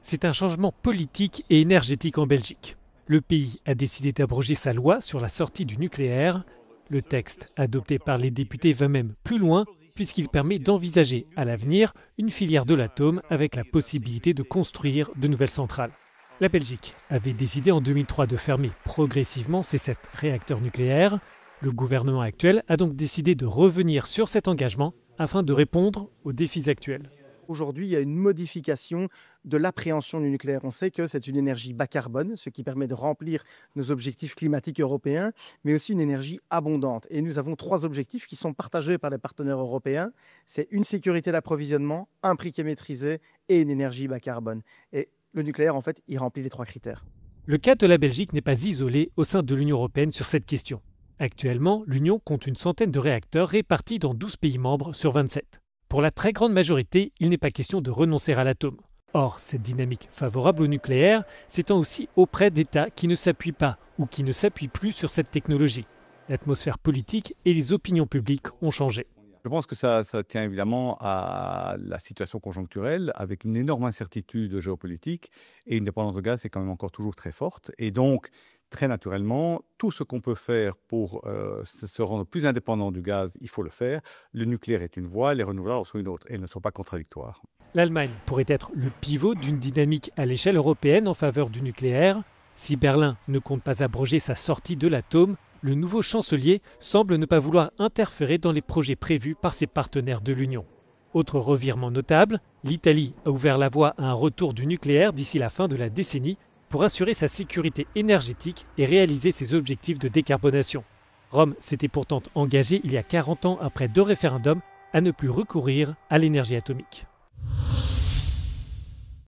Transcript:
C'est un changement politique et énergétique en Belgique. Le pays a décidé d'abroger sa loi sur la sortie du nucléaire. Le texte adopté par les députés va même plus loin puisqu'il permet d'envisager à l'avenir une filière de l'atome avec la possibilité de construire de nouvelles centrales. La Belgique avait décidé en 2003 de fermer progressivement ses 7 réacteurs nucléaires. Le gouvernement actuel a donc décidé de revenir sur cet engagement afin de répondre aux défis actuels. Aujourd'hui, il y a une modification de l'appréhension du nucléaire. On sait que c'est une énergie bas carbone, ce qui permet de remplir nos objectifs climatiques européens, mais aussi une énergie abondante. Et nous avons 3 objectifs qui sont partagés par les partenaires européens. C'est une sécurité d'approvisionnement, un prix qui est maîtrisé et une énergie bas carbone. Et le nucléaire, en fait, il remplit les 3 critères. Le cas de la Belgique n'est pas isolé au sein de l'Union européenne sur cette question. Actuellement, l'Union compte une centaine de réacteurs répartis dans 12 pays membres sur 27. Pour la très grande majorité, il n'est pas question de renoncer à l'atome. Or, cette dynamique favorable au nucléaire s'étend aussi auprès d'États qui ne s'appuient pas ou qui ne s'appuient plus sur cette technologie. L'atmosphère politique et les opinions publiques ont changé. Je pense que ça tient évidemment à la situation conjoncturelle, avec une énorme incertitude géopolitique, et une dépendance au gaz est quand même encore toujours très forte. Et donc, très naturellement, tout ce qu'on peut faire pour se rendre plus indépendant du gaz, il faut le faire. Le nucléaire est une voie, les renouvelables sont une autre, et elles ne sont pas contradictoires. L'Allemagne pourrait être le pivot d'une dynamique à l'échelle européenne en faveur du nucléaire. Si Berlin ne compte pas abroger sa sortie de l'atome, le nouveau chancelier semble ne pas vouloir interférer dans les projets prévus par ses partenaires de l'Union. Autre revirement notable, l'Italie a ouvert la voie à un retour du nucléaire d'ici la fin de la décennie pour assurer sa sécurité énergétique et réaliser ses objectifs de décarbonation. Rome s'était pourtant engagée il y a 40 ans après 2 référendums à ne plus recourir à l'énergie atomique.